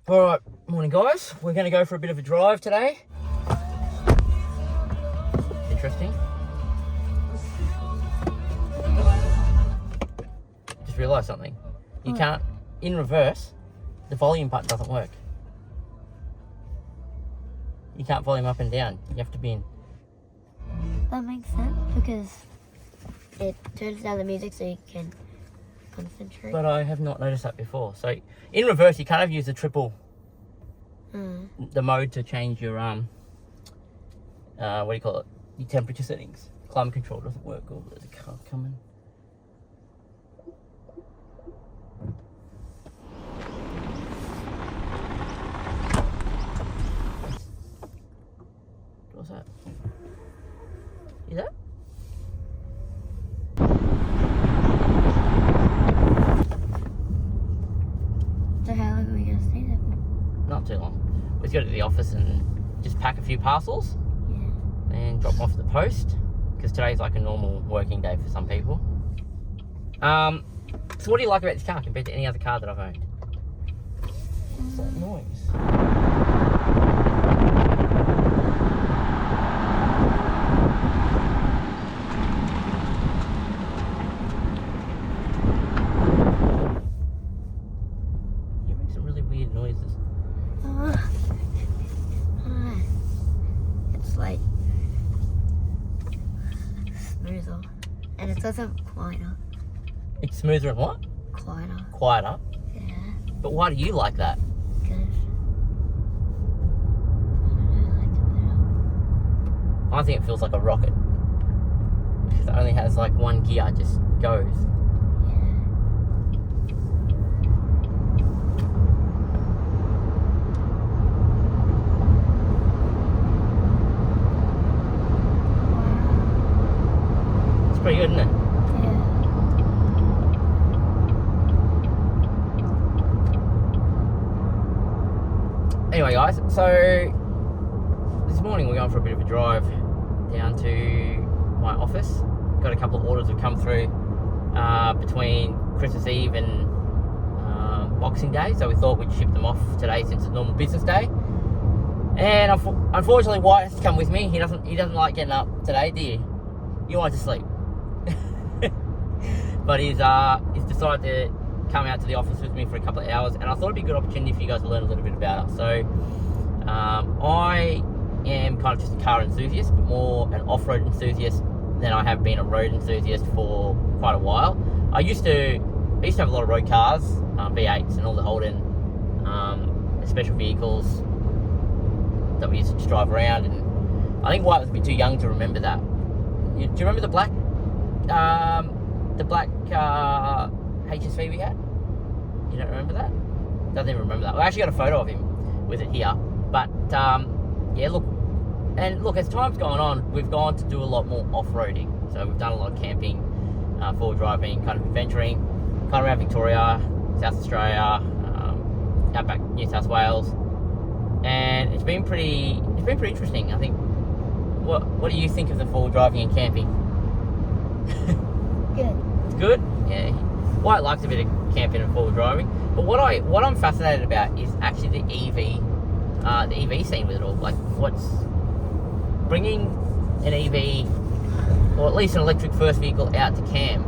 Alright, morning guys. We're going to go for a bit of a drive today. Interesting. Just realised something. You can't, in reverse, the volume button doesn't work. You can't volume up and down. You have to be in. That makes sense because it turns down the music so you can concentrate. But I have not noticed that before. So in reverse, you kind of use the triple, the mode to change your what do you call it? Your temperature settings. Climate control doesn't work. Oh, there's a car coming. What's that? Is that? So how long are we going to stay there for? Not too long. We've got to the office and just pack a few parcels and drop them off at the post, because today's like a normal working day for some people. So what do you like about this car compared to any other car that I've owned? What's that noise? You're making some really weird noises. It's like smoother, and it's also quieter. It's smoother and what? Quieter. Quieter. Yeah. But why do you like that? Because I don't know, I like it better. I think it feels like a rocket. Because it only has like one gear, it just goes. It's pretty good, isn't it? Anyway guys, so this morning we're going for a bit of a drive down to my office. Got a couple of orders that come through between Christmas Eve and Boxing Day, so we thought we'd ship them off today since it's normal business day. And unfortunately White has to come with me. He doesn't like getting up today, do you? You want to sleep. But he's decided to come out to the office with me for a couple of hours, and I thought it'd be a good opportunity for you guys to learn a little bit about it. So I am kind of just a car enthusiast, but more an off-road enthusiast than I have been a road enthusiast for quite a while. I used to have a lot of road cars, V8s and all the Holden special vehicles that we used to just drive around, and I think White was a bit too young to remember that. Do you remember the black HSV we had? You don't remember that? Doesn't even remember that. I actually got a photo of him with it here. But yeah, look, as time's gone on, we've gone to do a lot more off-roading. So we've done a lot of camping, forward driving, kind of adventuring, kind of around Victoria, South Australia, outback New South Wales, and it's been pretty interesting. I think. What do you think of the forward driving and camping? Good. It's good. Yeah. White likes a bit of camping and forward driving, but what I'm fascinated about is actually the EV scene with it all. Like, what's bringing an EV, or at least an electric first vehicle, out to camp.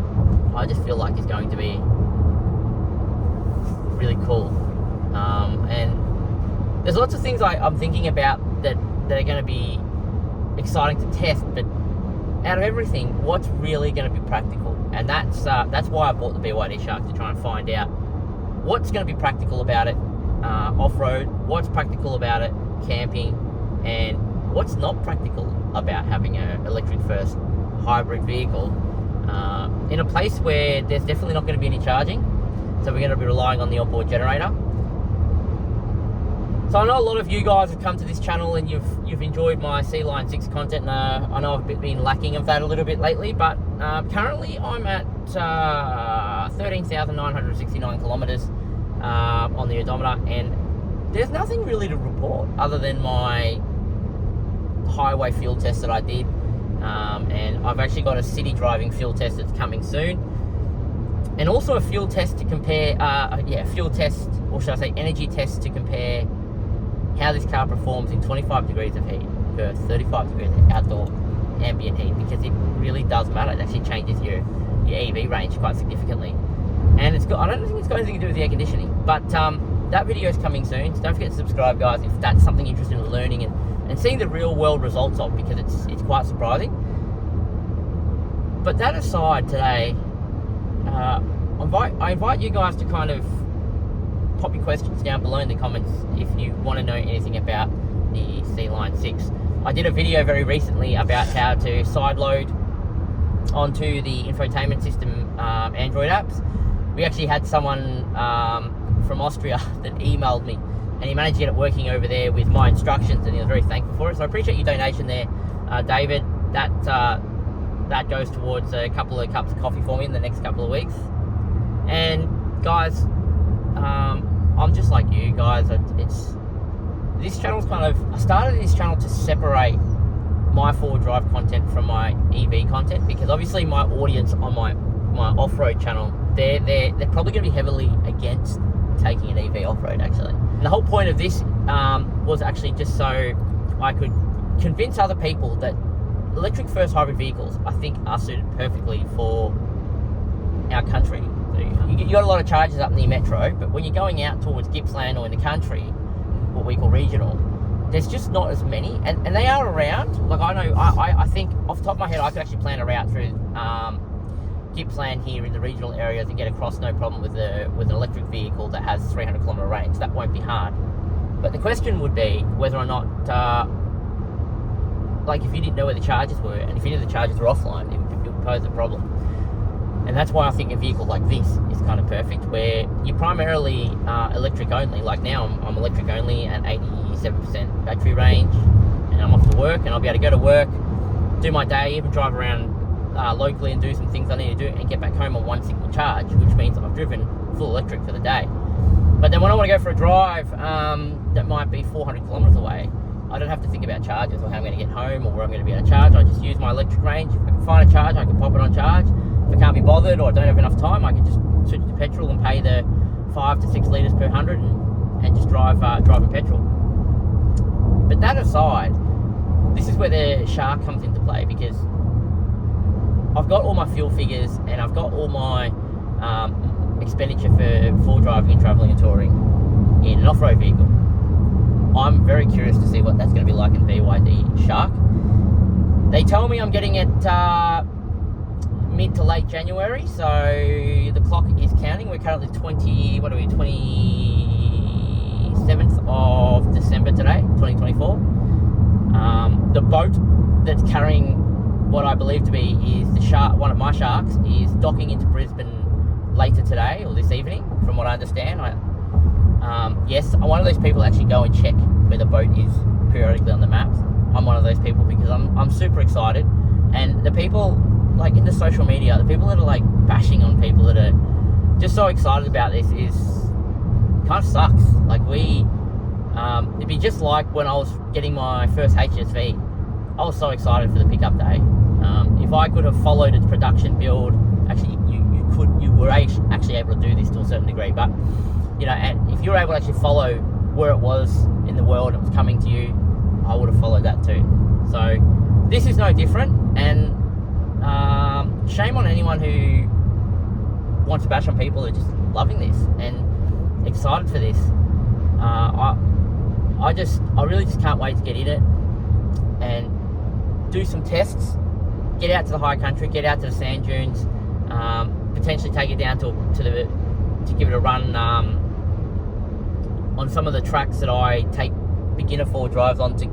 I just feel like it's going to be really cool. And there's lots of things I'm thinking about that are going to be exciting to test, but out of everything, what's really going to be practical? And that's why I bought the BYD Shark, to try and find out what's going to be practical about it off-road, what's practical about it camping, and what's not practical about having an electric first hybrid vehicle in a place where there's definitely not going to be any charging, so we're going to be relying on the onboard generator. So I know a lot of you guys have come to this channel and you've enjoyed my Sealion 6 content, and I know I've been lacking of that a little bit lately, but currently I'm at 13,969 kilometers on the odometer, and there's nothing really to report other than my highway field test that I did, and I've actually got a city driving field test that's coming soon. and also a fuel test to compare, fuel test, or should I say energy test to compare how this car performs in 25 degrees of heat versus 35 degrees of outdoor ambient heat, because it really does matter. It actually changes your EV range quite significantly. And I don't think it's got anything to do with the air conditioning, but that video is coming soon, so don't forget to subscribe, guys, if that's something you're interested in learning and seeing the real world results of, because it's quite surprising. But that aside, today, I invite you guys to kind of pop your questions down below in the comments if you want to know anything about the Sealion 6. I did a video very recently about how to sideload onto the infotainment system Android apps. We actually had someone from Austria that emailed me, and he managed to get it working over there with my instructions, and he was very thankful for it. So I appreciate your donation there, David. That goes towards a couple of cups of coffee for me in the next couple of weeks. And guys, I'm just like you guys. This channel's I started this channel to separate my four-wheel drive content from my EV content, because obviously my audience on my off-road channel, they're probably going to be heavily against taking an EV off-road, actually. And the whole point of this was actually just so I could convince other people that electric first hybrid vehicles, I think, are suited perfectly for our country. You got a lot of charges up in the metro, but when you're going out towards Gippsland or in the country, what we call regional, there's just not as many, and they are around. Like, I know, I think off the top of my head, I could actually plan a route through Gippsland here in the regional areas and get across no problem with an electric vehicle that has 300-kilometer range. That won't be hard. But the question would be whether or not, like, if you didn't know where the chargers were, and if you knew the chargers were offline, it would pose a problem. And that's why I think a vehicle like this is kind of perfect, where you're primarily electric only. Like now, I'm electric only at 87% battery range, and I'm off to work, and I'll be able to go to work, do my day, even drive around locally and do some things I need to do, and get back home on one single charge, which means I've driven full electric for the day. But then when I want to go for a drive that might be 400 kilometers away, I don't have to think about charges or how I'm going to get home or where I'm going to be able to charge. I just use my electric range. If I can find a charge, I can pop it on charge. If I can't be bothered or I don't have enough time, I can just switch to petrol and pay the 5 to 6 litres per 100 and just drive in petrol. But that aside, this is where the Shark comes into play, because I've got all my fuel figures and I've got all my expenditure for driving and travelling and touring in an off-road vehicle. I'm very curious to see what that's going to be like in BYD Shark. They tell me I'm getting it mid to late January, so the clock is counting. We're currently 27th of December today, 2024. The boat that's carrying what I believe to be is the Shark, one of my Sharks, is docking into Brisbane later today or this evening, from what I understand. Yes, I'm one of those people that actually go and check where the boat is periodically on the maps. I'm one of those people because I'm super excited, and the people, like, in the social media, the people that are like bashing on people that are just so excited about this is kind of sucks. Like, it'd be just like when I was getting my first HSV. I was so excited for the pickup day. If I could have followed its production build, actually you were actually able to do this to a certain degree, but and if you were able to actually follow where it was in the world and it was coming to you, I would have followed that too. So this is no different, and shame on anyone who wants to bash on people who are just loving this and excited for this. I really just can't wait to get in it and do some tests, get out to the high country, get out to the sand dunes, potentially take it down to give it a run on some of the tracks that I take beginner four drives on to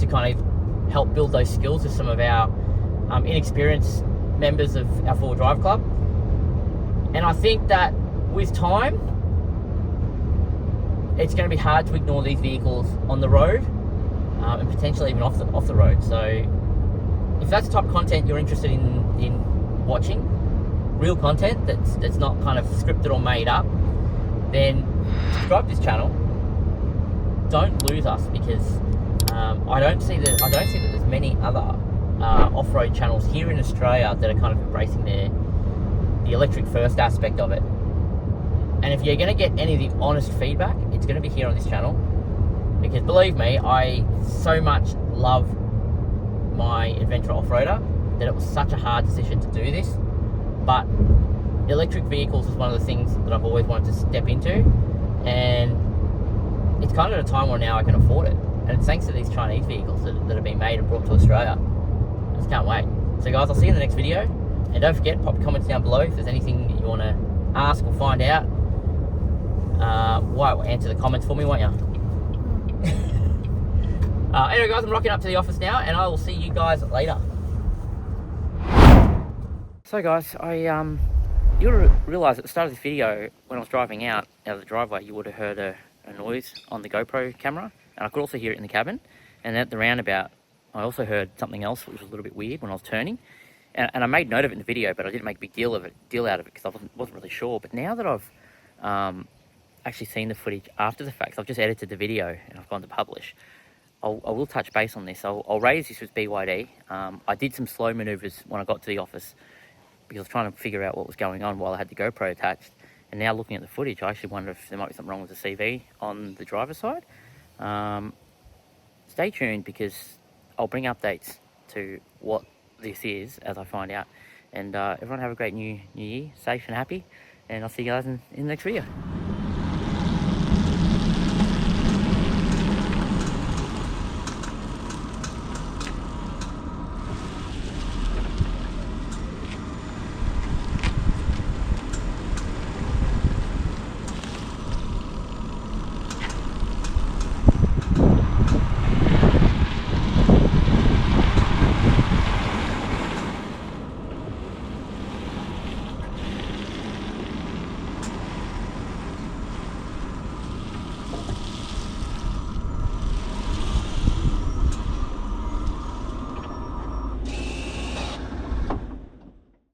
kind of help build those skills with some of our inexperienced members of our four drive club. And I think that with time, it's going to be hard to ignore these vehicles on the road, and potentially even off the road. So if that's the type of content you're interested in watching, real content that's not kind of scripted or made up, then subscribe to this channel. Don't lose us, because I don't see that there's many other off-road channels here in Australia that are kind of embracing the electric first aspect of it. And if you're going to get any of the honest feedback, it's going to be here on this channel. Because believe me, I so much love my adventure off-roader that it was such a hard decision to do this. But electric vehicles is one of the things that I've always wanted to step into. And it's kind of at a time where now I can afford it. And it's thanks to these Chinese vehicles that have been made and brought to Australia. I just can't wait. So guys, I'll see you in the next video. And don't forget, pop comments down below if there's anything that you want to ask or find out. Answer the comments for me, won't you? Anyway guys, I'm rocking up to the office now, and I will see you guys later. So guys, you would have realised at the start of this video, when I was driving out of the driveway, you would have heard a noise on the GoPro camera, and I could also hear it in the cabin. And at the roundabout, I also heard something else which was a little bit weird when I was turning. And I made note of it in the video, but I didn't make a big deal out of it because I wasn't really sure. But now that I've actually seen the footage after the fact, I've just edited the video and I've gone to publish. I will touch base on this. I'll raise this with BYD. I did some slow manoeuvres when I got to the office because I was trying to figure out what was going on while I had the GoPro attached. And now looking at the footage, I actually wonder if there might be something wrong with the CV on the driver's side. Stay tuned because I'll bring updates to what this is as I find out. And everyone have a great new year, safe and happy. And I'll see you guys in the next video.